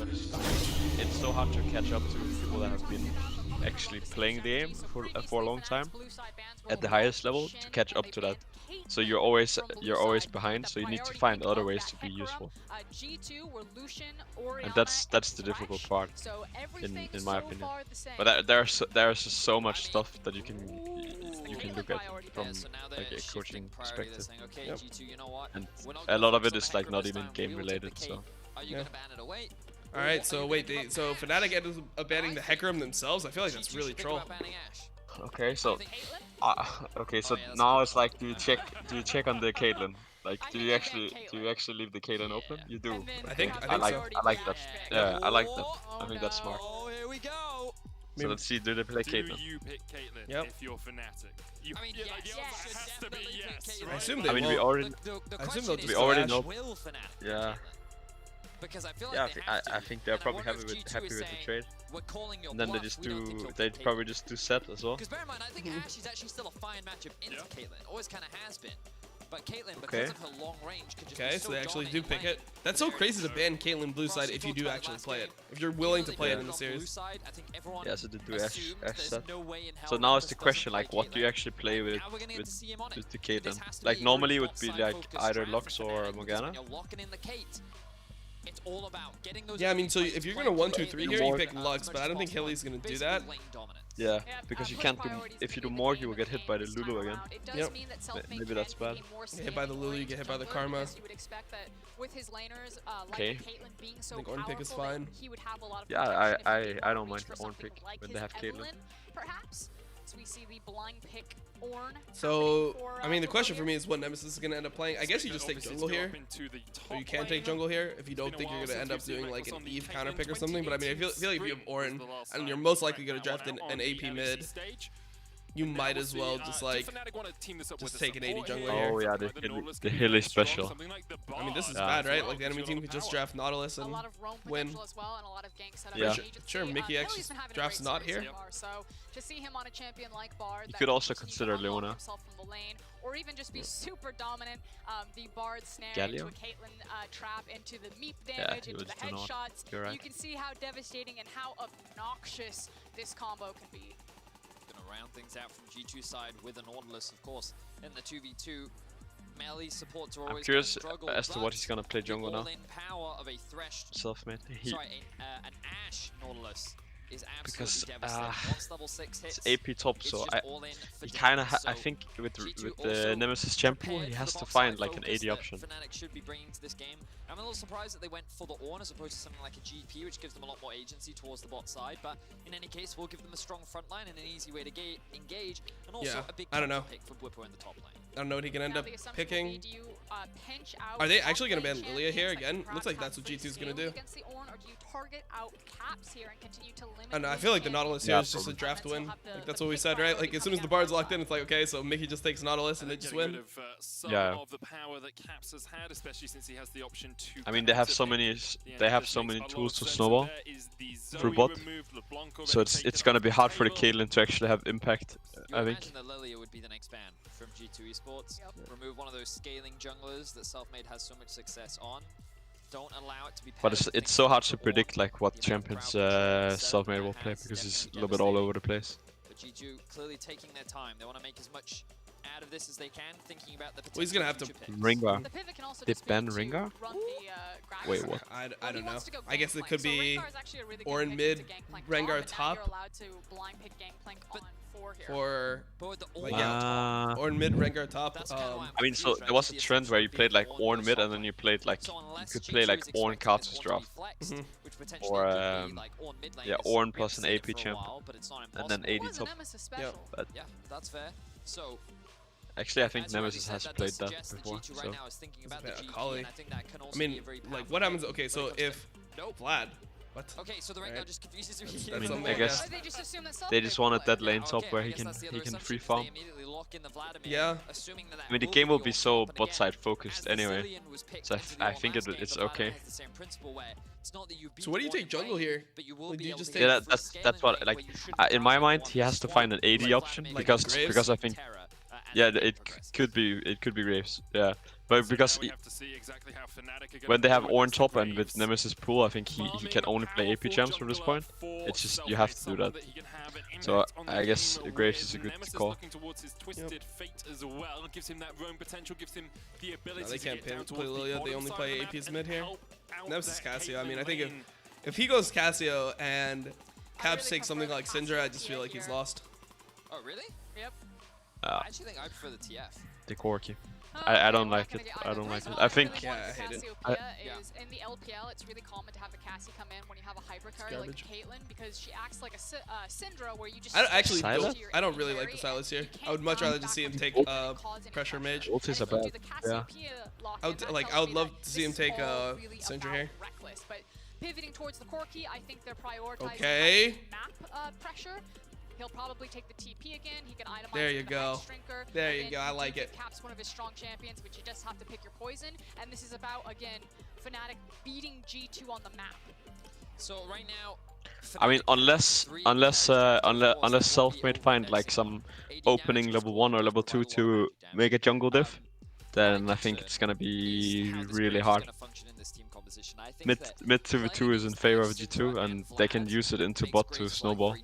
but it's so hard to catch up to people that have been actually playing the game for a long time at the highest level to catch up to that. So you're always behind, so you need to find other ways to be useful. And that's the difficult part, in my opinion. But there's just so much stuff that you can look at from like a coaching perspective. Yep. And a lot of it is like not even game related. So. Yeah. Alright, so wait, so Fnatic ended up banning the Hecarim themselves? I feel like that's really troll. Okay, so now it's like, do you check on the Caitlyn? Like, do you actually leave the Caitlyn open? You do. I think I like so. that. Yeah, I like that. I think that's smart. Here we go. So let's see, do they play Caitlyn? Do you pick Caitlyn Yep. if you're Fnatic? You, I mean, yeah, yes, the answer has to be yes, I right? assume they I mean, we won't. already. I assume they'll just We already Ashe. know. Will Fnatic Yeah. because I feel like Yeah, they have to. I think they're And I probably wonder happy if with G2 is the saying, trade. We're calling your And then they bluff, just we don't think do. you'll They pick probably just do set as well. Because bear in mind, I think Ashe is actually still a fine matchup into Caitlyn. Always kind of has been. But Caitlyn, because of her long range, could just Okay, be so they actually do dominant pick in it. That's so lane. crazy to ban Caitlyn blue side if you do actually play it. If you're willing to play it in the series. Yeah, so they do Ashe set. So now it's the question, like, what do you actually play with the Caitlyn? Like, normally it would be like either Lux or Morgana. It's all about getting those. Yeah, I mean, so if you're gonna 1-2-3 here, you pick Lux, but I don't think Hilly's gonna do that. Yeah, because you can't do. If you do more, you will get hit by the Lulu again. Yep. Maybe that's bad. Get hit by the Lulu, you get hit by the Karma. Okay. I think Ornn pick is fine. Yeah, I don't mind Ornn pick when they have Caitlyn. Perhaps. So we see the blind pick Ornn. So, I mean, the question for me is what Nemesis is gonna end up playing. I guess you just take jungle here. Or you can take jungle here if you don't think you're gonna end up doing like an Eve counter pick or something. But I mean, I feel like if you have Ornn and you're most likely gonna draft an AP mid, you might as well just like take an 80 jungler here. Oh yeah, the Hilly special. I mean, this is bad, right? Like the enemy team could just draft Nautilus and win. Yeah. Sure, Mickey actually drafts not here. To see him on a champion like Bard, You could also consider Leona. or even just be super dominant. The Bard snare into Galio? a Caitlyn trap into the meep Yeah, damage, he into would the do not. headshots. You're right. You can see how devastating and how obnoxious this combo can be. Gonna round things out from G2 side with an Nautilus, of course, in the 2v2. Melee supports are I'm always curious gonna struggle, as to what he's gonna play the jungle now. all-in power of a Thresh, Self-made. an Ashe Nautilus is Because, absolutely devastating. Once level 6 hits, It's AP top, it's so just I all in for he kind of damage. I So think with G2 the also Nemesis champion, prepared he for has the to bot find side like an focus 80 that option. Fnatic should be bringing to this game. I'm a little surprised that they went for the Ornn as opposed to something like a GP, which gives them a lot more agency towards the bot side. But in any case, we'll give them a strong front line and an easy way to engage, and also Yeah, a big I don't know. pick for Bwipo in the top lane. I don't know what he can end Now up the assumption will picking. be, do you, pinch out Are they top actually gonna lane ban Lilia here champions that again? can Looks like perhaps that's what have G2's free gonna scaling do. against the Ornn, or do you target out Caps here and continue to limit I don't know, I who feel like the can Nautilus Yeah, here is just a draft win. Like that's what we said, right? Like as soon as the Bard's locked in, it's like okay, so Mickey just takes Nautilus and they just win. Yeah. Of the power that Caps has had, especially since he has the option to. I mean, they have so many tools to snowball through bot, so it's gonna be hard for the Caitlyn to actually have impact. You I think. imagine that Lilia would be the next ban from G2 Esports. Remove one of those scaling junglers that Selfmade has so much success on. Don't allow it to be. But it's so hard to predict like what champions Selfmade will play because he's a little bit all over the place. But G2 clearly taking their time. They want to make as much out of this as they can, thinking about the potential. Well, he's gonna have to future picks. Ringar. The pivot can also They just be ban to Ringar? run the, grab Wait, attack. what? I Well, don't he know. wants to go I guess it Gangplank. could So be Rengar is actually a really good Ornn pick mid, into Gangplank Rengar top, and now top. you're allowed to blind pick Gangplank on 4 here. For But with the Like, all yeah. Ah. Ornn mid, Rengar top. That's kinda why I'm I mean, so confused, there was right? a The trend where you essential played like being Ornn mid, Ornn and then you played like So you unless could play G2 like is Ornn expecting Cartus this Ornn to draft, be flexed, Mhm. which potentially Or, could be like Ornn mid yeah, laners. Ornn We plus haven't an seen it AP for a champ, while, but it's not and then impossible. 80 It was a top. Nemesis special. But Yeah, that's fair. So actually, I think as you already Nemesis said, has that played does that suggest that before. G2 So right now is thinking about the Yeah, GP, Akali. and I think that can I also be a mean, very like powerful what happens? pick Okay, when so it comes to- if Nope. Vlad, what? Okay, so the Rengar Alright. just confuses you. That's here. That's I I guess They just assume that they just Selfmade wanted will that play. lane top where I he guess can that's the other assumption, free is farm. They immediately lock in the Vladimir, Yeah. assuming that I mean, the will game will your be so top, and bot again, side focused as the anyway. Cillian was picked So into the I Ornn think last game, it's the Vladimir okay. has the same principle where it's not that you beat So what do you Ornn take in jungle lane, here? but you will Like, be do you able just to take- get Yeah, free that's scaling what lane like where you should in my grab mind one he has to swap find an 80 like option Vladimir Like because Graves? because I think Terra, Yeah, could be Graves. Yeah, but because when they have Orange top and with Nemesis pool, I think he can only play AP champs from this point. It's just you have to do that. So I guess Graves is a good call. No, they can't play Lilia. They only play AP's mid here. Nemesis Cassio. I mean, I think if he goes Cassio and Caps takes something like Syndra, I just feel like he's lost. Oh, really? Yep. I actually think I prefer the TF. The Corki. I don't like it. I don't like it. I think. Yeah, I hate it. Is in the LPL, it's really common to have the Cassie come in when you have a hyper carry like Caitlyn because she acts like a Syndra where you just. I don't really like the Silas here. I would much rather just see him take pressure mage. Ultis are bad. Yeah. I would love to see him take Syndra here. But pivoting towards the Corki, I think they're prioritizing map pressure. He'll probably take the TP again. He can itemize. There you go. There you go. I like it. Caps one of his strong champions, but you just have to pick your poison. And this is about again Fnatic beating G2 on the map. So right now, I mean, unless Selfmade find like some opening level 1 or level 2 to make a jungle diff, then I think it's gonna be really hard. Mid 2v2 is in favor of G2, and they can use it into bot to snowball.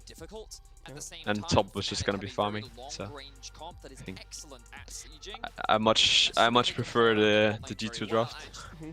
And top was just gonna be farming, so I think I much prefer the G2 draft.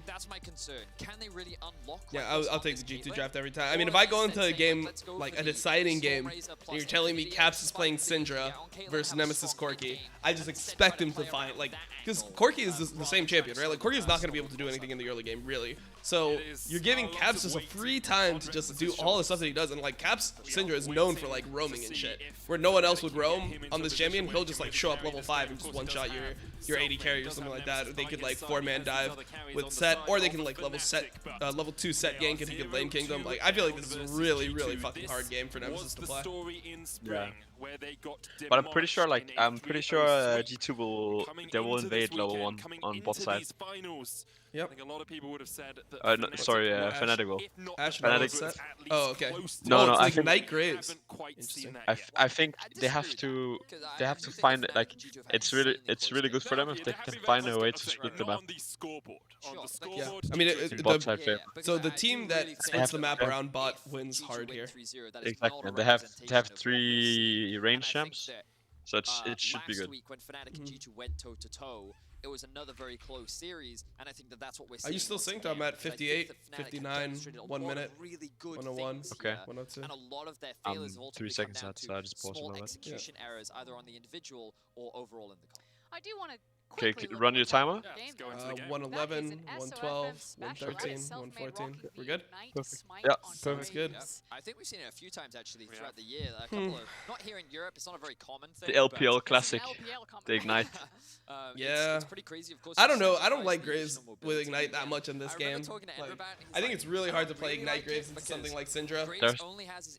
That's my concern. Can they really unlock? Yeah, I'll take the G2 draft every time. I mean, if I go into a game like a deciding game, and you're telling me Caps is playing Syndra versus Nemesis Corki, I just expect him to find like because Corki is the same champion, right? Like Corki is not gonna be able to do anything in the early game, really. So you're giving Caps just a free time to just do all the stuff that he does, and like Caps Syndra is known for like roaming and shit, where no one else would roam on this champion. He'll just like show up level 5 and just one shot your 80 carry or something like that. Or they could like 4-man dive with set, or they can like level 2 set gank and he can lane kingdom. Like I feel like this is a really fucking hard game for Nemesis to play. Yeah. But I'm pretty sure G2 will invade level 1 on bot side. Yep. A lot of people would have said that Fnatic will. Fnatic set? Oh, okay. No, I think Ignite Graves. Interesting. I think they have to find it, like it's really good for them if they can find a way to split the map. Yeah, I mean Bot side favor. so the team that splits the map around bot wins hard here. Exactly, and they have 3 range champs, so it should be good. When Fnatic and G2 went toe to toe, it was another very close series, and I think that's what we're seeing. Are you still synced? I'm at 58, 59, 1 minute, 101, okay, 102. And a lot of their failures have 3 seconds out, so I just paused small my execution errors, either on the individual or overall in the comp. I do want to. Okay, run your timer. 111, 112, 113, 114. We're good? Perfect. Yeah, perfect. Good. Yeah. I think we've seen it a few times actually throughout the year. A couple of, not here in Europe, it's not a very common thing. The LPL classic, the Ignite. Yeah. It's pretty crazy, of course. I don't know. I don't like Graves with Ignite that much in this game. Like, I think it's really hard to play Ignite Graves into something like Syndra.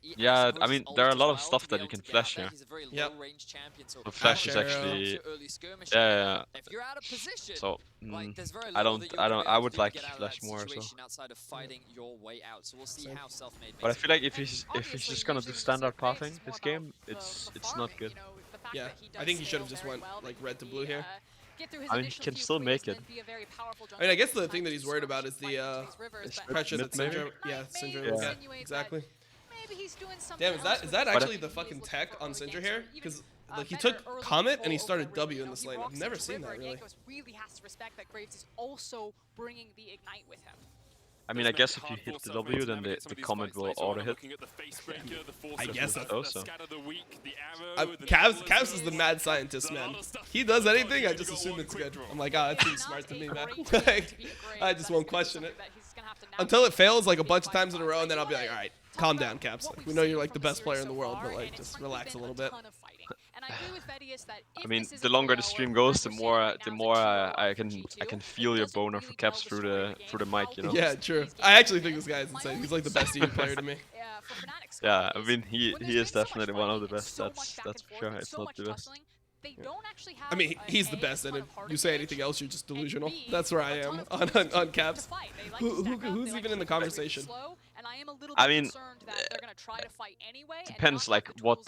Yeah, I mean, there are a lot of stuff that you can flash here. Yep. The flash is actually, yeah. If you're out of position, So like, there's very I little that you're gonna I do would to like get out of flash that more. So, situation outside of fighting your way out. So we'll see how Selfmade but I makes feel like if he's just gonna do standard pathing this game, it's not good. Yeah, I think he should have just went like red to blue here. I mean, he can still make it. I mean, I guess the thing that he's worried about is the pressure that Syndra. Yeah, Syndra will get. Exactly. Damn, is that actually the fucking tech on Syndra here? Because like he took Comet and he started W in this lane. I've never seen that really. Really has to respect that Graves is also bringing the Ignite with him. I mean, I guess if you hit the W, then the Comet will auto hit. I guess that's also. Cavs is the mad scientist, man. He does anything, I just assume it's good. I'm like, ah, that seems smart to me, man. Like, I just won't question it. Until it fails like a bunch of times in a row, and then I'll be like, alright, calm down, Caps. Like, we know you're like the best player in the world, but like, just relax a little bit. I mean, the longer the stream goes, the more I can feel your boner for Caps through the mic, you know. Yeah, true. I actually think this guy is insane. He's like the best EU player to me. Yeah, I mean, he is definitely one of the best. That's for sure. It's not the best. I mean, he's the best, and if you say anything else, you're just delusional. That's where I am on Caps. Who's even in the conversation? I mean, depends. Like, what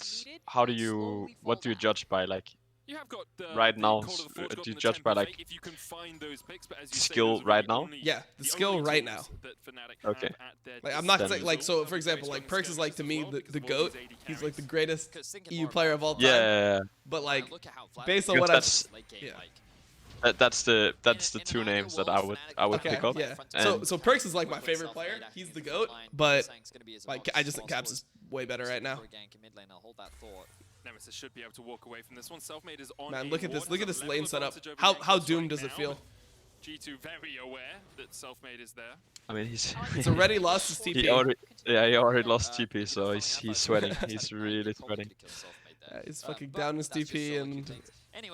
do you judge by? Like, You have got right the now, Call of the Forge got do you in the judge 10 by for like Fate if you can find those picks, but as you say, skill those are right the now? only- Yeah, the skill only right tools now. that Fnatic Okay. have at their Like I'm not Then- saying like so. For example, like Perks is like to me the goat. He's like the greatest EU player of all time. Yeah, But like Look at how Vlad based on Because what I've that's- late game, yeah. like. that's the In two an names that ideal I would world, Okay, pick up. yeah. And So Perks is like my favorite player. He's the goat, but like I just think Caps is way better right now. Nemesis should be able to walk away from this one. Selfmade is on. Man, a look at this. ward, Look at has this a lane level setup. advantage over How Jankos doomed right does it now. feel? G2 very aware that Selfmade is there. I mean he's He's already lost his TP. he already lost TP, so he's sweating. He's really sweating. Yeah, he's fucking down his TP and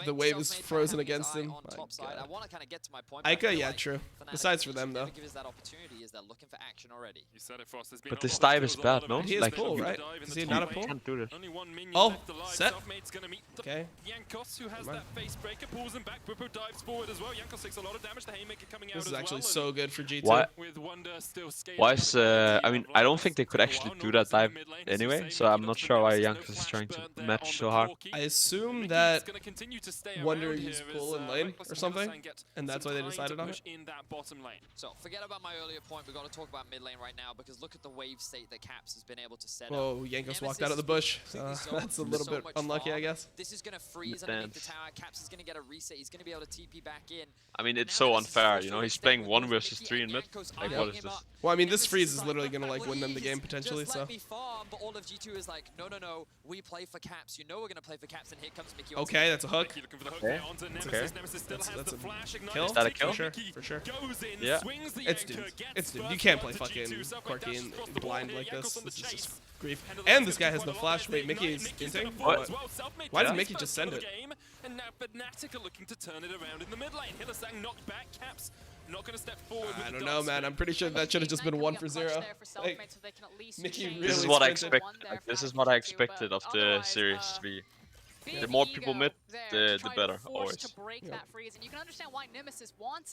the wave is frozen against him. My God. Ica, yeah, true. Besides for them though. You said it, Frost. There's been But a this lot of dive is kills, a lot bad, of no? action. He is Like, pull, you right? dive in Is the he top not a lane. pull? Can't do this. Only one minion Oh, left alive. set. Selfmade's gonna meet the Okay. Jankos, who has Never that face breaker, pulls him back. Bwipo dives forward as well. Jankos takes a lot of damage. The haymaker coming out This is as actually well, so good for G2. Why? with Wonder still scaling Why up is the I mean I don't think they could actually do that dive anyway, so I'm not sure why Jankos is trying to match so hard. I assume that Wonder used pull in lane or something, and that's why they decided on it. So forget about my earlier point. We got to talk about mid lane right now because look at the wave state that Caps has been able to set up. Whoa, Jankos walked out of the bush. That's a little bit unlucky, I guess. This is gonna freeze underneath the tower. Caps is gonna get a reset. He's gonna be able to TP back in. I mean it's so unfair, you know. He's playing 1 versus 3 in mid. Like what is this? Well, I mean, this freeze is literally gonna like win them the game potentially. Just So let me farm, but all of G2 is like, no, no, no. We play for Caps. You know we're gonna play for Caps, and here comes Mickey. okay, that's a hook. Okay. That's a kill. Is that a kill? For sure, for sure. Yeah. It's doomed. It's doomed. You can't play fucking Corky and blind like this. This is just grief. And this guy has no flash. Wait, Mickey is inting? What? Why Yeah. did Mickey just send it? And now Fnatic are looking to turn it around in the mid lane. Hylissang knocked back. Caps not going to step forward. I don't know, man. I'm pretty sure that should have just been 1 for 0. Like, Mickey really This is what I sprinted. expect. This is what I expected of the series to be. The more people mid, the better, always.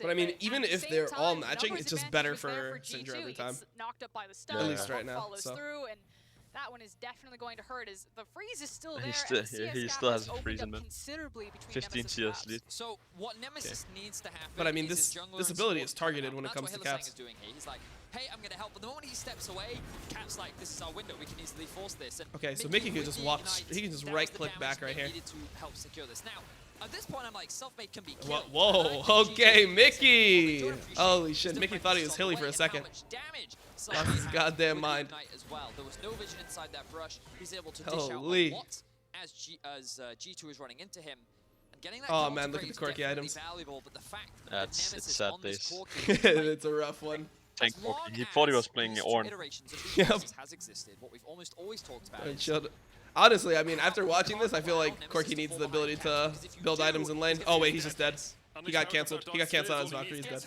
But I mean, even if they're all matching, it's just better for Syndra every time. At least right now, so. That one is definitely going to hurt. As the freeze is still there. He and still- the he CS still gap has a opened freeze in up mid. considerably between 15 Nemesis and CS Caps. lead. So what Nemesis needs to happen. But I mean, is this his jungler this and ability support is targeted come when it out. comes to That's what Hylissang Caps. is doing here. He's like, hey, I'm gonna help. But the moment he steps away, Caps like, this is our window. We can easily force this. And Okay, so Mickey can just really walk. ignites. He can just That was the right-click damage back right they here. needed to help secure this. Now, at this point, I'm like, Selfmade can be Whoa, killed. whoa, And I think okay, G2 Mickey! don't appreciate Holy it. shit, Still Mickey thought he was practice hilly on for a the way and second. how much damage Lost Selfmade his had goddamn with mind. Ignite as well. There was no vision inside that brush. He's able to dish out Holy. a lot as G2 is running into him. And getting that Oh, kill man, onto look at Graves the quirky definitely items. valuable, but the fact that That's- Nemesis it's sad on this days. Corki is playing It's a rough one. Tank as long Corki. He thought he was as playing these two Ornn. iterations of Yep. Nemesis has existed, what we've almost always talked about Alright, is chill. Honestly, I mean, after watching this, I feel like Corky needs the ability to build items in lane. Oh wait, he's just dead. He got cancelled. He got cancelled on his Valkyrie. He's dead.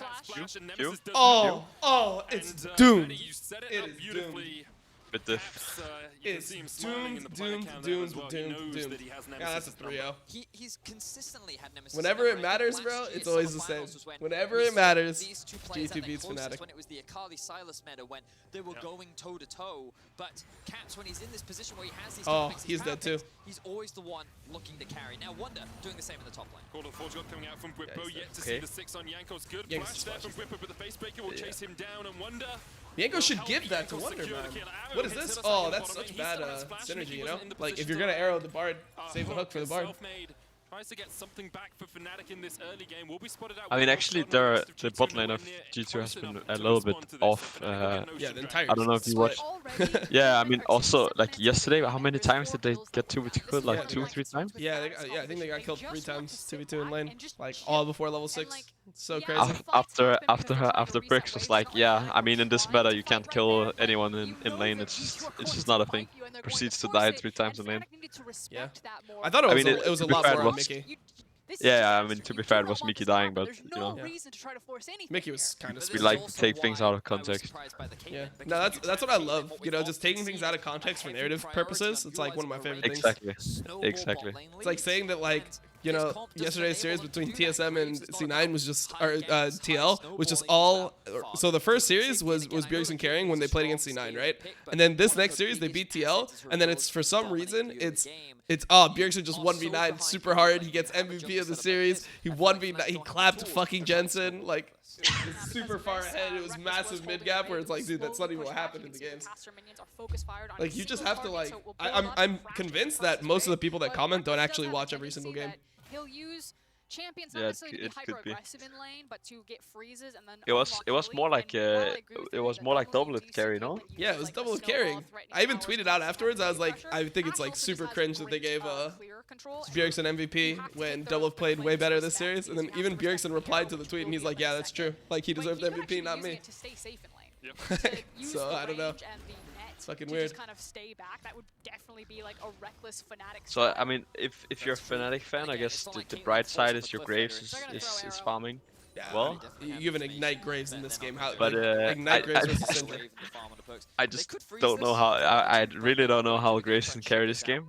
Q? Oh, it's doomed. You set It it up is beautifully. But the It's doomed, doomed, doomed, doomed. Yeah, that's a 3-0. he's consistently had Nemesis. Whenever in it there, right? I matters, think bro, last year, it's always the summer same. finals was when Whenever we it saw matters, these two players at G2 their beats closest Fnatic. when it was the Akali Silas meta when they were going toe to toe. But Caps, when he's in this position where he has these Oh, picks, these he's power dead too. picks, he's always the one looking to carry. Now Wonder doing the same in the top lane. Call of Forge got coming out from Yeah, Bwipo, he's yet to okay. see the 6 on Jankos. Good Jankos flash there from flashes. Bwipo, but the face breaker will chase him down and Wonder. Yanko should give that to Wonder, man. What is this? Oh, that's such bad synergy, you know? Like, if you're gonna arrow the Bard, save the hook for the Bard. Tries to get something back for Fnatic in this early game. Will be spotted out. I mean, with actually, Cloud9 next to the G2 bot lane of nowhere near G2 has close been enough a to little bit respond to this. off. Fnatic have no Yeah, shooting the entire I don't know if you split. watched. Yeah, I mean, also like yesterday, how many times did they get 2v2? Like Yeah, 2-3 times. Yeah, yeah, I think they got killed 3 times, 2v2 in lane. Like, all before level 6. It's so crazy. After Bricks was like, yeah, I mean, in this meta, you can't kill anyone in lane. It's just not a thing. Proceeds to die 3 times in lane. Yeah. I thought it I was, mean, it was a to be lot fair, more it on was- Mickey. Yeah, I mean, to be fair, it was Mickey dying, but, you know. Mickey was kind of We like to take things out of context. Yeah. No, that's what I love. You know, just taking things out of context for narrative purposes. It's like one of my favorite things. Exactly. It's like saying that, like, you know, yesterday's series between TSM and C9 was just, or TL was just all. So the first series was Bjergsen carrying when they played against C9, right? And then this next series they beat TL, and then it's for some reason it's Bjergsen just 1v9 super hard. He gets MVP of the series. He 1v9. He clapped fucking Jensen like. It's super far ahead. It was massive mid gap where it's like, dude, that's not even what happened in the games. Like you just have to like. I'm convinced that most of the people that comment don't actually watch every single game. He'll use champions not Yeah, necessarily to be it could be. hyper-aggressive in lane, but to get freezes and then It was more like doublet carry, no? Yeah, it was double carrying. I even tweeted out afterwards. I was like, I think it's like super cringe that they gave Bjergsen MVP when double played way better this series, and then even Bjergsen replied to the tweet and he's like, yeah, that's true. Like he deserved MVP, not me. So I don't know. It's fucking weird. Just kind of stay back. That would definitely be like a reckless Fnatic. So I mean, if you're a Fnatic fan, I guess the bright side is your Graves is farming. Yeah, well, you have an Ignite Graves in this game. How, but Ignite Graves versus Syndra. I just don't know how. I really don't know how Graves can carry this game.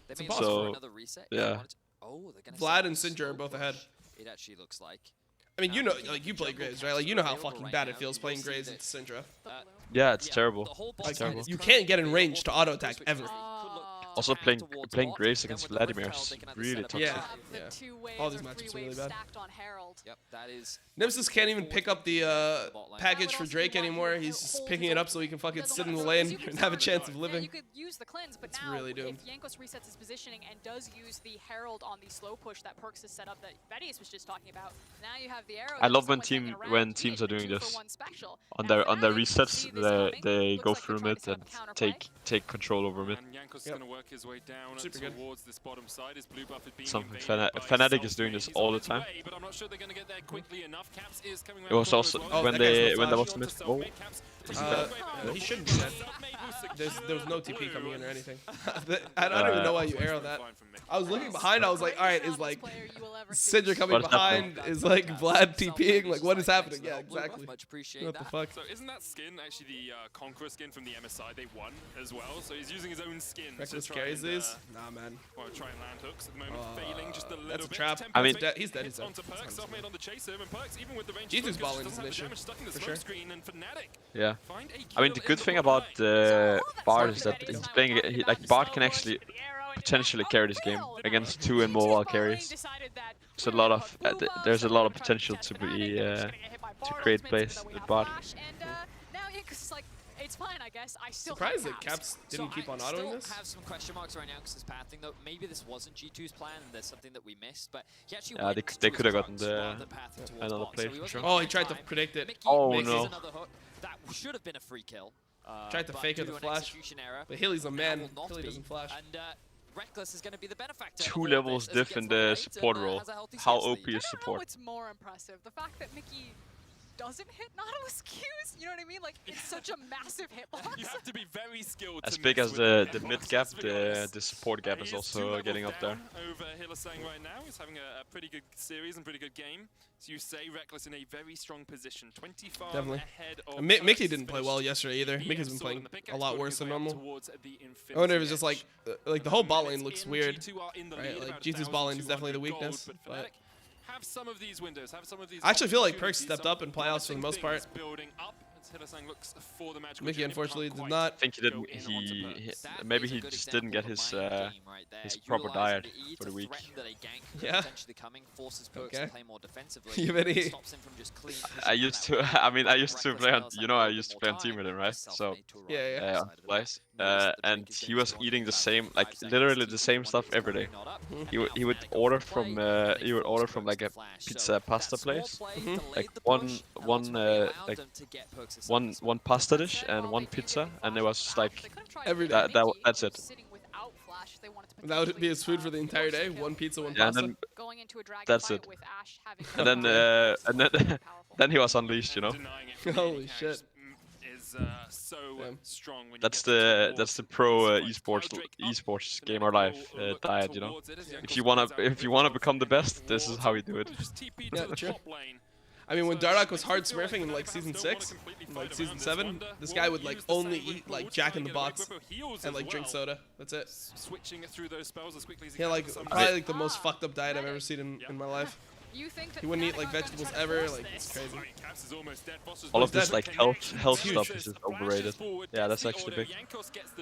It's impossible. So yeah. Vlad and Syndra are both ahead. It actually looks like. I mean, you know, like you play Graves, right? Like you know how fucking bad it feels playing Graves into Syndra. Yeah, it's terrible. Like, It's terrible. you can't get in range to auto attack ever. Also playing Graves against Vladimir is really tough. Yeah, all these matchups are really bad. Yep, that is. Nemesis can't even pick up the package for Drake anymore. He's just picking it up so he can fucking sit in the lane and have a chance of living. You could use the cleanse, but it's now really doomed. if Jankos resets his positioning and does use the Herald on the slow push that Perks has set up that Vedius was just talking about, now you have the arrow. I love when teams are doing this. On their resets, they go through mid and take control over mid. His way down super good. Towards this bottom side. His blue buff Something Fnatic is doing this all the time. But I'm not sure they're going to get there quickly enough. Caps is coming It was also when there was mid. Oh, he shouldn't do that. There was no TP coming in or anything. I don't even know why you arrow that. I was looking behind. I was like, all right, is like Syndra coming behind? Is like Vlad TPing? Like what is happening? Yeah, exactly. What the fuck? So isn't that skin actually the Conqueror skin from the MSI? They won as well. So he's using his own skin. Reckless carries these? Nah, man. Well, try and land hooks at the moment, failing just a little that's a bit. trap. I mean, he's dead. He's dead. Onto Perks, self-made on the chaser, and Perks, even with the range, G2's balling is an issue, for sure. Yeah. I mean, the good thing about Bard is that he's playing like Bard can actually potentially carry this game against 2 immobile carries. So there's a lot of potential to be to create plays with Bard. It's fine, I guess. I still surprised that Caps didn't keep on autoing this. I have some question marks right now because his pathing though. Maybe this wasn't G2's plan and there's something that we missed, but he actually they could have gotten another play for sure. Oh, he tried to predict it. Oh no. That should have been a free kill. Tried to fake it the flash, but Hilly's a man. Hilly doesn't flash. And Reckless is going to be the benefactor. 2 levels diff in the support role. How OP is I don't know support? what's more impressive. The fact that Mickey doesn't hit Nautilus Qs, you know what I mean? Like, it's such a massive hitbox. You have to be very skilled. As big as the mid gap, the support gap is also getting up there. Over Hillisang right now, he's having a pretty good series and pretty good game. So you say Reckless in a very strong position, 25 ahead of Mickey didn't play well yesterday either. Mickey's been playing a lot worse than normal. I wonder if it's just like the whole bot lane looks weird. Right, like G2's bot lane is definitely the weakness. But have some of these windows. Have some of these. I actually feel like Perks stepped up in playoffs for the most part. Mickey unfortunately did not. I think he didn't. Maybe he just didn't get his proper diet for the week. Yeah. Okay. You I used to. I mean, I used to play on. You know, I used to play on team with him, right? So yeah. On Splice. And he was eating the same, like literally the same stuff every day. He would order from like a pizza pasta place, like one pasta dish and one pizza, and it was just like every day. That's it. That would be his food for the entire day. One pizza, one pasta. And then that's it. And then he was unleashed, you know. Holy shit. Strong when that's the pro esports gamer life diet, you know. If you wanna become the best, this is how you do it. Yeah, true. I mean, when Dardoch was hard smurfing in like season 6, like season 7, this guy would like only eat like Jack in the Box and like drink soda. That's it. Switching through those spells as quickly as he Yeah, can like for some probably like the most fucked up diet I've ever seen in my life. You think that He wouldn't eat Fnatic like aren't gonna vegetables try to ever. force Like it's this? crazy. Caps is almost dead. Foster's All of both this dead. like health stuff is just overrated. Yeah, that's actually big.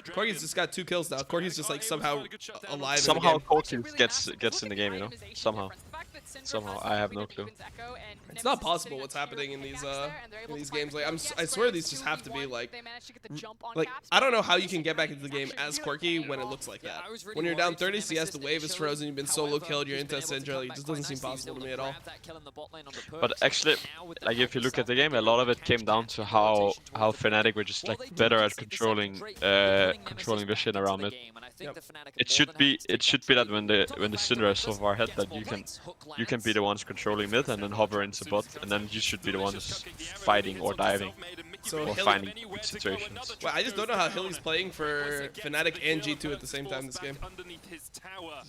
Corki's just got 2 kills now. Corki's just like somehow alive Somehow in the game. Corki gets in the game, you know? Somehow. Somehow, I have no clue. It's not possible what's happening in these games. Like I swear these just have to be like I don't know how you can get back into the game as Corki when it looks like that. When you're down 30 CS, the wave is frozen, you've been solo killed, you're into Syndra, it just doesn't seem possible to me at all. But actually, like if you look at the game, a lot of it came down to how Fnatic were just like better at controlling vision around it. Yep. It should be that when the Syndra is so far ahead that you can be the ones controlling mid and then hover into bot, and then you should be the ones fighting or diving So or finding good situations. well, I just don't know how Hilly's playing for Fnatic and G2 at the same time this game. This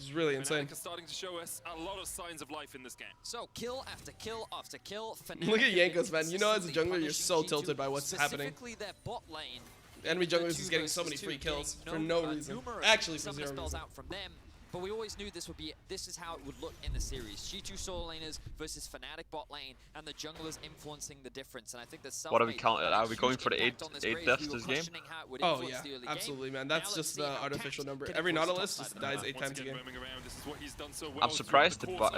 is really insane. Starting to show us a lot of signs of life in this game. So kill after kill after kill. Look at Jankos, man. You know as a jungler, you're so tilted by what's happening. Their bot lane. Enemy junglers is getting so many free kills for no reason. Actually, for zero reason. Out from them. But we always knew this is how it would look in the series. G2 solo laners versus Fnatic bot lane, and the junglers influencing the difference. And I think that's What are we counting? Are we going for the 8 deaths this game? Oh yeah, absolutely, man. That's just the artificial number. Every Nautilus just dies 8 times a game. I'm surprised the bot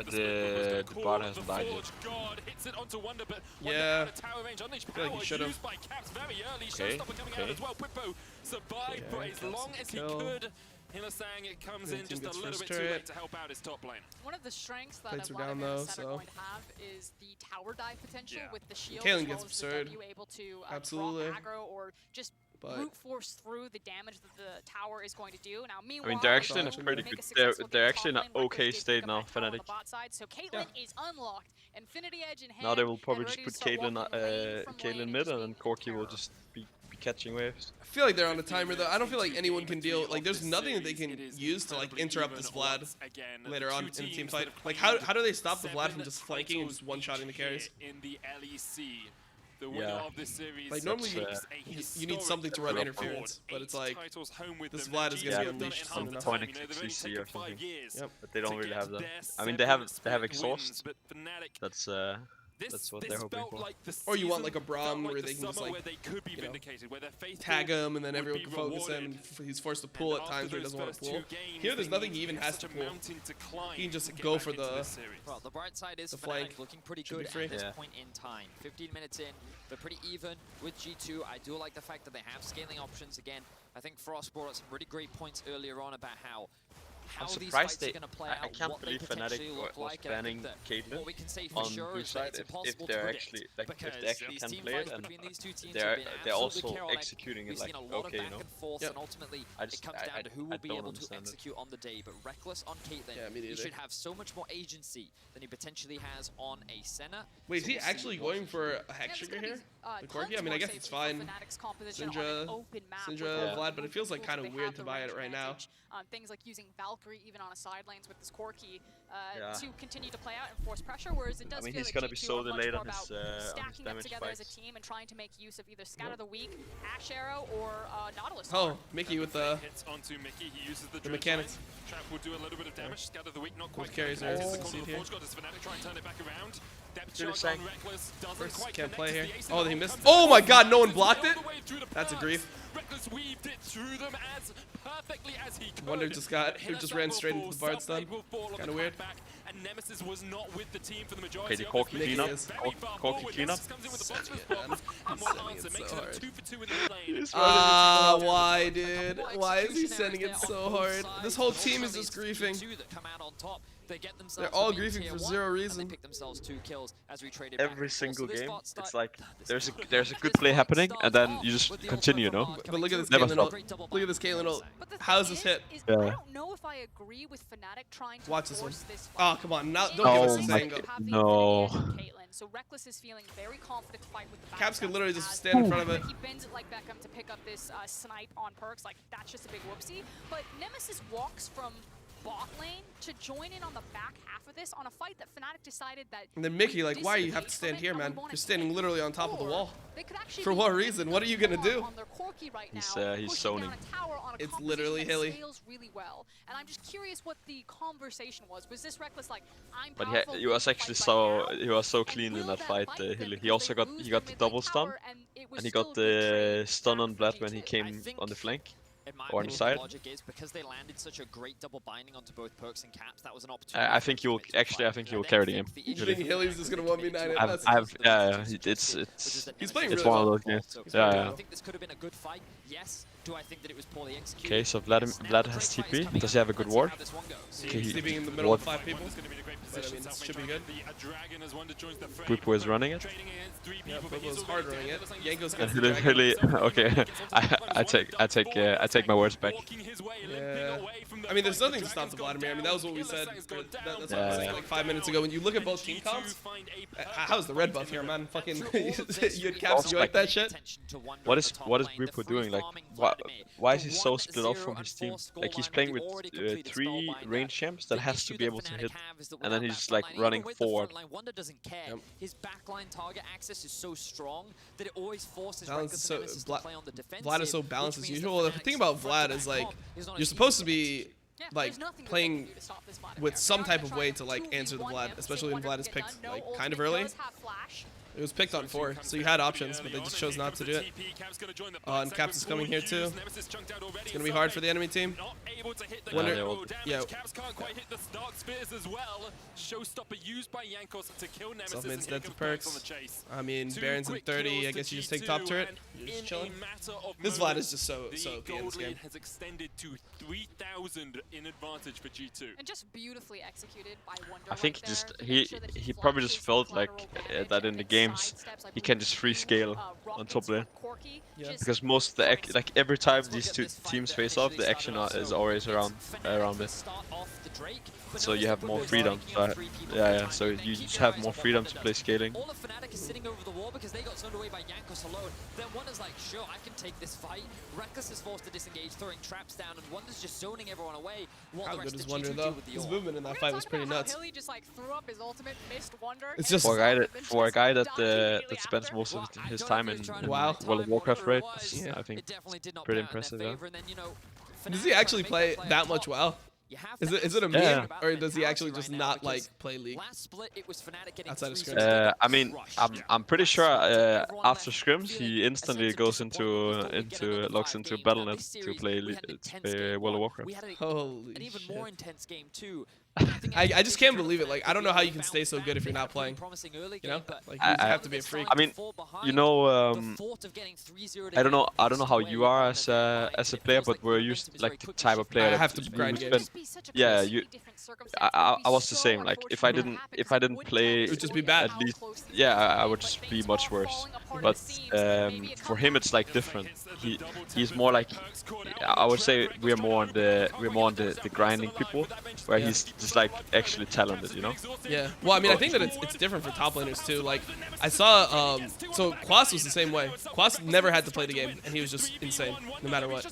hasn't died yet. Yeah, I feel like he should have. Okay. Survived for as long as he could. Hila saying it comes in just a little bit too late to help out his top lane. One of the strengths that Plates a are lot down, of though, innocent are so- going to have is the tower dive potential with the shield. Kaylin as gets well as the absurd. W able to Absolutely. drop aggro or just But- brute force through the damage that the tower is going to do. Now, meanwhile, I mean, they're actually in a Make pretty make good. a successful They're game actually in top an lane. okay Reckless did state pick now, up that tower on Fnatic. the bot side, so Caitlyn is unlocked. Infinity Edge in hand. Now they will and probably just ready to put start walking away from Caitlyn lane mid, just and then being Corki will terror. just be catching waves. I feel like they're on a timer though. I don't feel like anyone can deal. Like, there's nothing that they can use to like interrupt this Vlad later on in the team fight. Like, how do they stop the Vlad from just flanking and just one-shotting the carries? In the LEC. The winner Yeah. of this series. Like, normally you need something to run record. interference, but it's like this this Vlad is gonna Yeah, be unleashed soon enough. point and click CC or something. Yep. But they don't really have that. I mean, they have exhaust. That's what they're hoping for. Or you want like a Braum where they can just like you know, tag him and then everyone can focus him and he's forced to pull at times where he doesn't want to pull. Here there's nothing he even has to pull. He can just go for the Well, the bright side is the Fnatic flank. looking pretty Should be good free. at this Yeah. point in time. 15 minutes in, they're pretty even with G2. I do like the fact that they have scaling options again. I think Frost brought up some really great points earlier on about how these fights surprised are going to play out, I can't what they believe potentially Fnatic look was like. And I think banning that Caitlyn what we can say for on sure blue is that side it's if impossible they're to actually predict like if because they actually these can team play it fights and between these two teams they're have been they're absolutely also chaotic. executing We've it like seen a lot okay, of you back know. and forth, Yep. and ultimately I it just- comes I- down to who I will be don't able to understand it. execute on the day. But Reckless on Caitlyn, Yeah, me he neither. should have so much more agency than he potentially has on a Senna. Wait, is So he we'll see actually what going for a Yeah, hex there's trigger gonna here? be, The Corki? tons I mean, I more guess safety it's for fine. Fnatic's composition on Syndra, an open map with Syndra, all Vlad, the but it feels like tools kind that of they weird have, to the buy it range right now. advantage, things like using Valkyrie even on a side lanes with this Corki Yeah. to continue to play out and force pressure, whereas it does I mean, feel he's like gonna be G2 so are much delayed more on his about stacking up damage together as a spikes. team and trying to make use of either Scatter the Weak, Ash Arrow, or Nautilus. Oh, Mickey with the hits onto Mickey. He uses the mechanics. Trap will do a little bit of damage. Scatter the weak, not quite. Both carries connected. are Into the CC corner of the here. Forge God as Fnatic try and turn it back around. Depth Really charge saying- on Reckless doesn't First, quite can't connect play as here. the ace in Oh, the he hole missed. comes Oh out. my god, no one All blocked the it? way through the That's a pass. grief. Reckless weaved it through them as perfectly as he could. Wonder just ran straight into the Bard stun. Kinda weird. And Nemesis was not with the team for the majority Okay, the of Corki this Mickey cleanup. is. very far Corki forward. cleanup. Nemesis comes in with the box Sending it, response, man. and one Sending answer it makes so it a hard. 2 for 2 in the lane. Why, dude? Why is he sending it so hard? This whole team is just griefing. They're all griefing for zero reason. Every single game, it's like there's a good play happening, and then you just continue, you know? But look at this Never Caitlyn stop. ult. Look at this Caitlyn ult. But the How's thing this hit? is, Yeah. I don't know if I agree with Fnatic trying to Watch this one. force this Oh, fight. come on. Now, don't They give us Oh this my angle. have the no. Infinity Edge on Caitlyn, so Reckless is feeling very confident to fight with the Caps could backstab literally he just has. stand in front of it. He bends it like Beckham to pick up this snipe on Perks. Like, that's just a big whoopsie. But Nemesis walks from bot lane to join in on the back half of this on a fight that Fnatic decided that. And then Mickey, like, why do you have to stand here, man? You're standing literally on top of the wall. For what reason? What are you gonna do? He's zoning. It's literally hilly. Really well. And I'm just curious what the conversation was. Was this Reckless like, I'm But powerful, he was actually so clean in that fight. Hilly. He also got the double stun, and he got the stun on Vlad when he came on the flank. Or on the side. Logic is because they landed such a great double binding onto both perks and caps. That was an opportunity. I think he will carry the game. You think Hilly's just gonna 1v9 it? Yeah. He's playing it's really one well. of those games. Yeah. I think this could have been a good fight. Yes. Do I think that it was poorly executed? Okay, so Vlad has TP. Does he have a good ward? Okay, he's sleeping in the middle of 5 people. But I mean, this should be good. Bwipo is running it. Yeah, Bwipo's hard running it. Yanko's And got Hilly, okay, I take my words back. Yeah. I mean, there's nothing to stop the Vladimir. I mean, that was what we said. That's what we said like 5 minutes ago. When you look at both team comps, how's the red buff here, man? Fucking, you had caps. You like that shit? What is Bwipo doing? Like, why is he so split off from his team? Like, he's playing with 3 range champs that has to be able to hit, and then he's just like running forward. Wonder doesn't care. His backline target access is so strong that it always forces Balance Reckless is to play on the defensive. Vlad is so balanced as usual. The thing about Vlad is like, you're supposed to be like playing with some type of way to like answer the Vlad, especially when Vlad is picked like kind of early. It was picked on 4, so you had options, but they just chose not to do it. And Caps is coming here too. It's gonna be hard for the enemy team. Yeah. Self-made's dead to perks. I mean, Baron's in 30. I guess you just take top turret. You're just chilling. This Vlad is just so OP in this game. Has extended to 3,000 in advantage for G2. And just beautifully executed by Wonder. I think he probably just felt like that in the games he can just free scale on top lane. Yeah. Because most of the like every time these two teams face off, the action is always around it. So you have more freedom. So you just have more freedom to play scaling. All of Fnatic is sitting over the wall because they got zoned away by Jankos alone. Then Wonder's like, sure, I can take this fight. Reckless is forced to disengage, throwing traps down, and Wonder's just zoning everyone away. How good is Wonder though? His movement in that fight was pretty nuts. Hilly just like threw up his ultimate, missed Wonder. It's just for a guy that spends most of his time in World of Warcraft, right? I think pretty impressive. Yeah. Does he actually play that much WoW? Is it a meme, or does he actually just not like play League outside of scrims? I mean, I'm pretty sure after scrims he instantly goes logs into Battle.net to play World of Warcraft. Holy shit. I just can't believe it. Like, I don't know how you can stay so good if you're not playing. You know, like you have to be a freak. I mean, you know, I don't know how you are as a player, but we're used like the type of player. I have to grind games. Yeah, I was the same. Like, if I didn't play, it would just be bad. At least, yeah, I would just be much worse. But for him, it's like different. He's more like, I would say we're more on the grinding people, where he's just like actually talented, you know? Yeah. Well, I mean, I think that it's different for top laners too. Like, I saw, so Quas was the same way. Quas never had to play the game, and he was just insane, no matter what.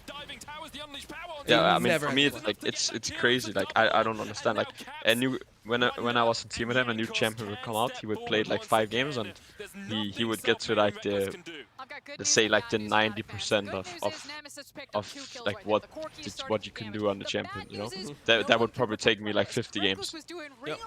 Yeah, I mean, for me, it's like it's crazy. Like, I don't understand. Like, when I was in team with him, a new champion would come out. He would play like 5 games, and he would get to like the 90% of like what you can do on the champion. You know, that would probably take me like 50 games. Yep.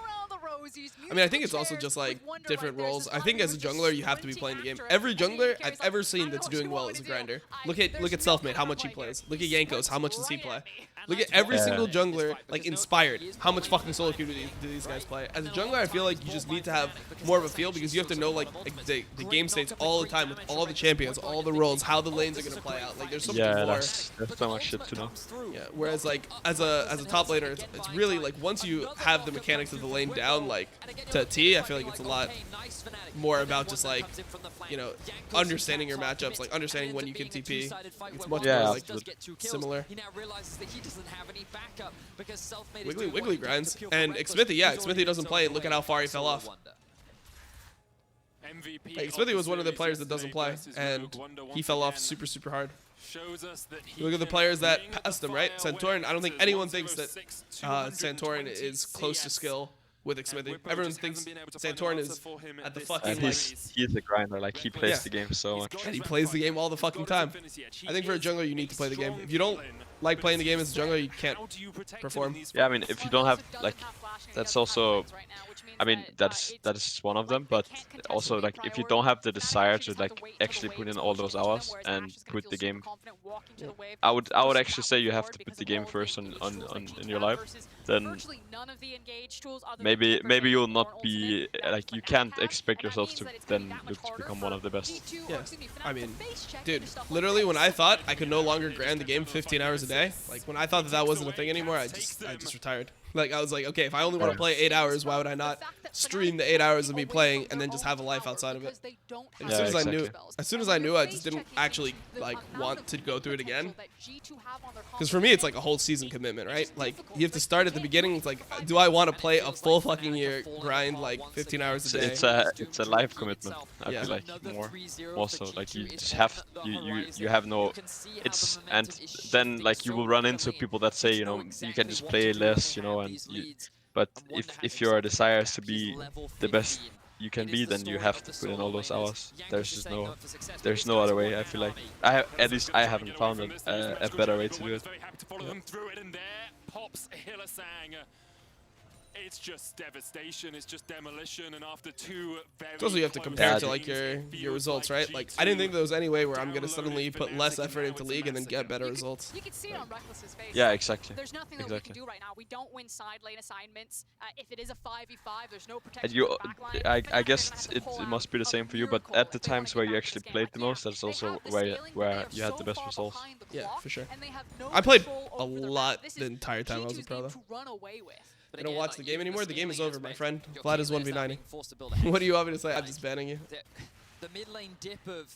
I mean, I think it's also just like different roles. I think as a jungler, you have to be playing the game. Every jungler I've ever seen that's doing well is a grinder. Look at Selfmade, how much he plays. Look at Jankos, how much does he play? Look at every single jungler, like Inspired, how much fucking solo queue do these guys play? As a jungler, I feel like you just need to have more of a feel because you have to know like the game states all the time with all the champions, all the roles, how the lanes are gonna play out. Like, there's so much more. That's so much shit to know. Yeah. Whereas like as a top laner, it's really like once you have the mechanics of the lane down like to a T, I feel like it's a lot more about just like, you know, understanding your matchups, like understanding when you can TP. It's much more like similar. Wiggly grinds. And Xmithy, yeah, Xmithy doesn't play, and look at how far he fell off. Like, Xmithy was one of the players that doesn't play, and he fell off super hard. shows us that he Look at the can players that bring the passed him, right? fire when Santorin, it I don't think matters. anyone thinks that 106, Santorin 220 is close to CS. skill with Xmithing. Whippo Everyone just thinks hasn't been able to find an Santorin answer is for him at the this fucking, And like, he's a grinder. Like he plays Yeah. the game so much. and he plays the game all the fucking time. I think for a jungler, you need to play the game. If you don't like playing the game as a jungler, you can't perform. Yeah, I mean, if you don't have like, that's also, I mean, that is one of them. But also like, if you don't have the desire to like actually put in all those hours and put the game, I would actually say you have to put the game first in your life. Then maybe you'll not be like, you can't expect yourself to then look to become one of the best. Yeah, I mean, dude, literally when I thought I could no longer grind the game 15 hours a day, like when I thought that that wasn't a thing anymore, I just retired. Like I was like, okay, if I only want to play 8 hours, why would I not stream the 8 hours of me playing and then just have a life outside of it? And Yeah, exactly. as soon as I knew, I just didn't actually like want to go through it again. Because for me, it's like a whole season commitment, right? Like you have to start at the beginning. It's like, do I want to play a full fucking year, grind like 15 hours a day? It's a life commitment. I Yeah. feel like more so. Like you just have you have no. It's and then like you will run into people that say, you know, you can just play less, you know, and but if your desire is to be the best you can be, then you have to put in all those hours. There's no other way. I feel like at least I haven't found a better way to do it. It's just devastation, it's just demolition, and after two very It's also you have to compare it to like your results, right? Like I didn't think there was any way where I'm gonna suddenly put less effort into League and then get better results. You can see it on Reckless's face. Yeah, exactly. There's nothing that we can do right now. We don't win side lane assignments. If it is a 5v5, there's no protection. And you, from the backline. I guess it must be the same for you, but at the times where you actually played the most, that's also where you had the best results. Yeah, for sure. I played a lot the entire time I was a pro though. I don't watch the game anymore. The game is over, my friend. Vlad is 1v90. What do you want me to say? I'm just banning you. The mid lane dip of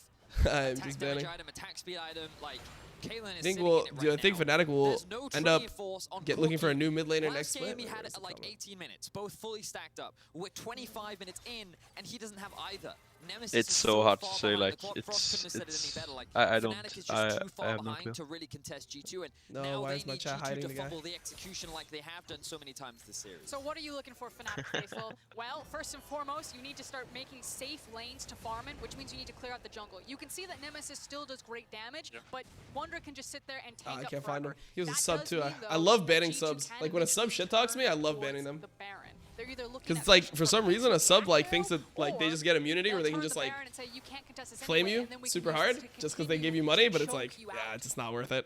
I'm just banning. item, attack speed item, like Caitlyn is I think sitting we'll. in it Do I right think now. Fnatic will There's no end up training force on looking for a Corki. new mid laner Last next game split? he had like 18 minutes, both fully stacked up. We're 25 minutes in, and he doesn't have either. Nemesis It's is so hard to far say, behind like, the clock. Frost couldn't have said it it's any better. Like, I don't Fnatic is just I too far have no behind clue. to really contest G2, and No, now why they is my need chat G2 hiding to the guy? fumble the execution like they have done so many times this series. So what are you looking for, Fnatic faithful? Well, first and foremost, you need to start making safe lanes to farm in, which means you need to clear out the jungle. You can see that Nemesis still does great damage, but Wonder can just sit there and tank I up can't find him. forever. He was a That sub does too. mean, I though, love that banning G2 subs. can Like when a begin sub to shit talks to me, I turn love banning towards them. the Baron. They're either looking Because at it's like pushing for some the reason a sub like thinks that or like they just get immunity they'll where they can turn just the like Baron and say, "You can't contest this flame anyway," you and then we can super use hard this to just because they continue give you to money, but it's choke like, you yeah, out. it's just not worth it.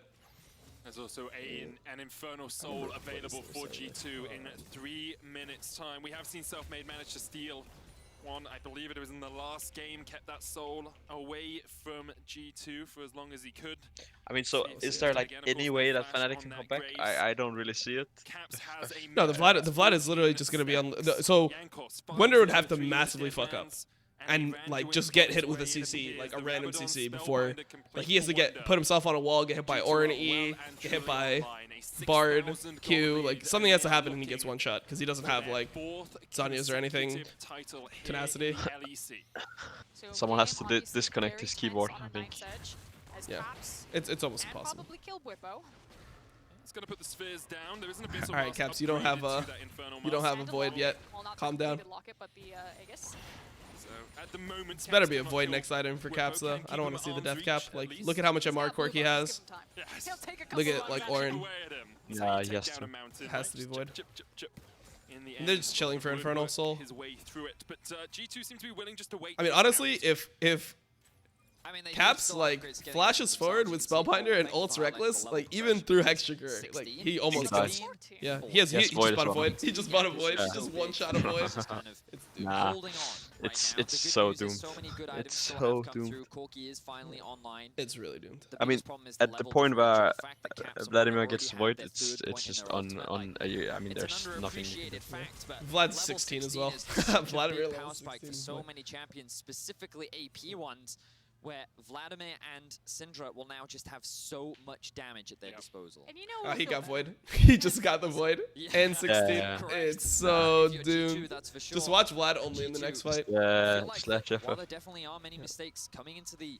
There's also an Infernal Soul available for G2 in 3 minutes time. We have seen Selfmade manage to steal one. I believe it was in the last game, kept that soul away from G2 for as long as he could. I mean, so is there like any way that Fnatic can come back? I don't really see it. Caps has a No, the Vlad is literally just gonna be on. So Wonder would have to massively fuck up and like just get hit with a CC, like a random CC before. Like he has to put himself on a wall, get hit by Orin E, get hit by Bard, Q, like something has to happen and he gets one shot because he doesn't have like Zanya's or anything. Tenacity. Someone has to disconnect his keyboard, I think. Yeah, it's almost impossible. Probably kill Whippo. It's gonna put the spheres down. There isn't a bit of Alright, Caps, you don't have a void yet. Calm down. At the moment, It's better be a void next item for Caps though. I don't want to see the death cap. Like, look at how much MR Cork he has. Look at like Orin. Yeah, he has to. It has to be void. And they're just chilling for Infernal Soul. His way through it, but G2 seems to be willing just to wait. I mean, honestly, if Caps like flashes forward with Spellbinder and ults Reckless, like even through Hextrigger, like he almost does. gets. Yeah, he just void bought a as well. void. He just bought a void. Yeah. Just one shot a void. Nah, it's so doomed. It's so doomed. It's really doomed. I mean, at the point where Vladimir gets void, it's just on. I mean, there's nothing. Vlad's 16 as well. Vladimir level 16. So many champions, specifically AP ones, where Vladimir and Syndra will now just have so much damage at their disposal. And you know He got void. He just got the void. And 16. Yeah. It's so If you're G2, doomed. that's for Just sure. watch Vlad only in the next fight. Yeah, I feel like slash while FF. there definitely are many mistakes coming into the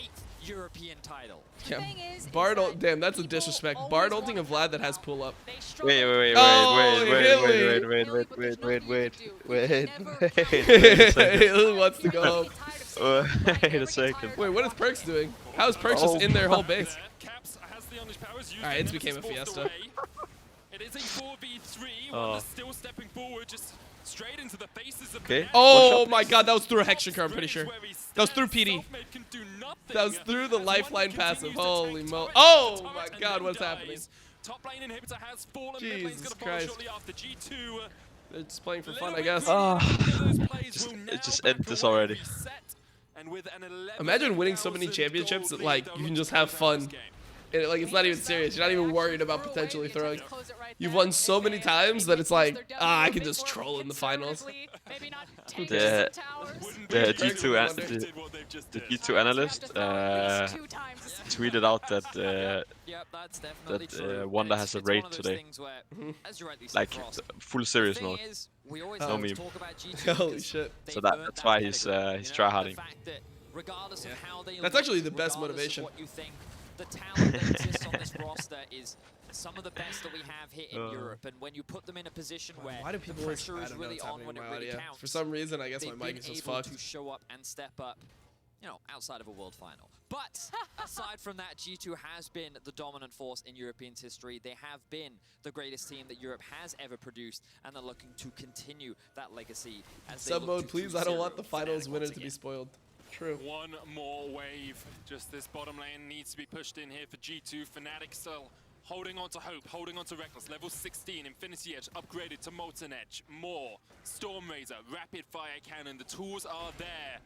8th European title. The Yeah. thing is Bard that ult, damn, that's a people disrespect. always Bard wanna ulting a cut Vlad that has down. pull up. They Wait, struggle wait, wait, Oh, wait, wait, Hilly. wait, wait, wait, Hilly, but wait, there's wait, nothing wait, you can do. wait, You wait, can never wait, count wait a second. Who wants to go home? Never get tired of saying it, but Wait a never get second. tired Wait, of what is watching Perks it. doing? How is Perks Oh just in their whole base? Caps has the Unleashed powers. Alright, it's became a fiesta. It is a 4v3. Oh. Wonder's still stepping forward, just straight into the faces of Okay. Fnatic. Oh my god, that was through a Hexaker, I'm pretty sure. That was through PD. That was through the lifeline passive. Holy moly. Oh my god, what's happening? Top lane inhibitor has fallen. Jesus Mid lane's gonna Christ. follow shortly after. G2. They're just playing for fun, I guess. Just end this already. Imagine winning so many championships that like you can just have fun. And like it's not even serious. You're not even worried about potentially throwing. You've won so many times that it's like, I can just troll in the finals. The G2 analyst tweeted out that Wanda has a raid today. Like full serious note. No meme. Holy shit. So that's why he's tryharding. That's actually the best motivation. The talent that exists on this roster is some of the best that we have here in Europe, and when you put them in a position where Why do the people always, pressure I is don't know really what's on happening when in it my really audio. counts, For some reason, I guess my they've mic been is just able fucked. to show up and step up, you know, outside of a world final. But aside from that, G2 has been the dominant force in European history. They have been the greatest team that Europe has ever produced, and they're looking to continue that legacy. As they Sub look mode, to please. 2-0 I don't want the finals Fnatic winner once to be again. spoiled. True. One more wave. Just this bottom lane needs to be pushed in here for G2. Fnatic still holding on to hope, holding on to Reckless. Level 16, Infinity Edge upgraded to Molten Edge. More Storm Razor, Rapid Fire Cannon. The tools are there.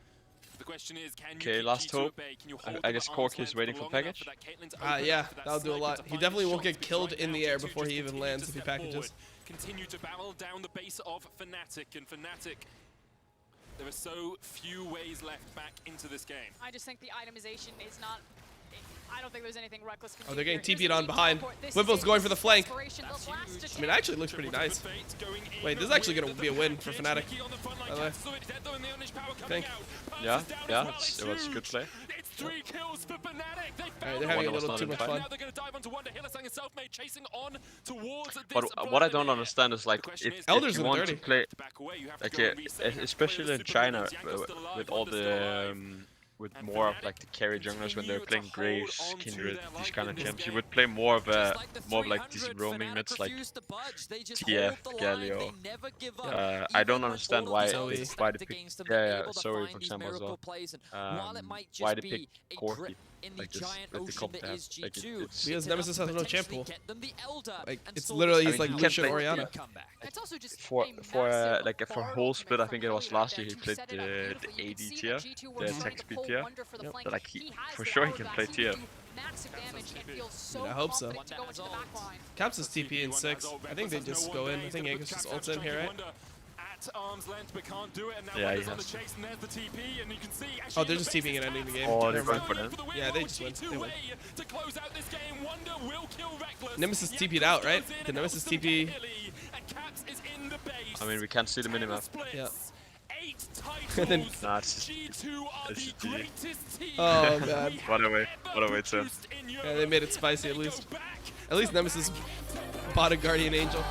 The question is, can you keep last G2 hope. at bay? Can you hold I them guess at Cork arm's is length waiting long for enough package. for that Caitlyn to open Yeah, up for that that'll do a sniper lot. to He find definitely will shots? get killed Right in now, the air G2 before just he even continue lands to if he step packages. forward, continue to barrel down the base of Fnatic, and Fnatic, there are so few ways left back into this game. I just think the itemization is not. I don't think there's anything Reckless can do. Oh, they're getting here. TP'd Here's on the behind. teleport. This Wimple's is going for the flank. desperation. The last I attempt. mean, it actually looks pretty nice. Wait, this is actually going to be a win for Fnatic. By the way. Think. Yeah, it was a good play. It's 3 kills for Fnatic. They Alright, found they're having a Wonder was little not too in much fight. fun. Now they're going to dive onto Wonder. Hillisang and Selfmade chasing on towards this But what I don't Vladimir. understand is like question if is, Elders you in want 30. to play To back away, you have to like go and reset. You have to play especially the in super China minions. Yanko's still alive, with all Wonder's still the alive. with And more of Fnatic like the carry junglers when they're continue playing to Graves, hold on to Kindred, their these life kind in of this champs, you game. would play more of a Just more of like 300, decent roaming Fnatic mids like refuse to budge. They just TF, hold the line. Galio. They never give up. I Even don't when understand all of why these they- odds why they stacked pick- against them, yeah, they're yeah, able to sorry, find for these example, as miracle well. plays, and while it might Why just they be pick a Corki drip in the like this giant with the ocean comp that they have? is Like G2, it's Because it's Nemesis enough has to no champ potentially pool. get them the Elder Like, and it's still literally just he's like you push can't Lucian play- Orianna. comeback. It's also just for a for massive like for borrow whole split. I commitment think from it was Kelly last right year he there to played set it up beautifully. You can AD see tier, that G2 were the trying tech to speed pull tier. Wonder for the flank. But like He has for the sure he hourglass. can play He tier. do massive damage and feels so I hope so. confident to go into the back line. Caps is TP in 6. I think they just go in. I think Yankees just ults in here, right? At arm's length, but can't do it. And now Yeah, he Wonder's on the has. chase, and there's the TP, and you can see. Oh, they're just TPing and ending the game. Oh, Never they're mind. going for them. Yeah, they just win. They win. To close out this game, Wonder will kill Reckless. Nemesis TP'd out, right? The Nemesis TP. And Caps is in the base. I mean we can't see the minimap. Yeah. 8 And then- titles. Nah, it's just- G2 are it's the just GG. greatest team Oh, God. we What a way- have what a ever way to- produced in Yeah, they Europe. made it spicy at They go least. back At least Nemesis bought a Guardian Angel.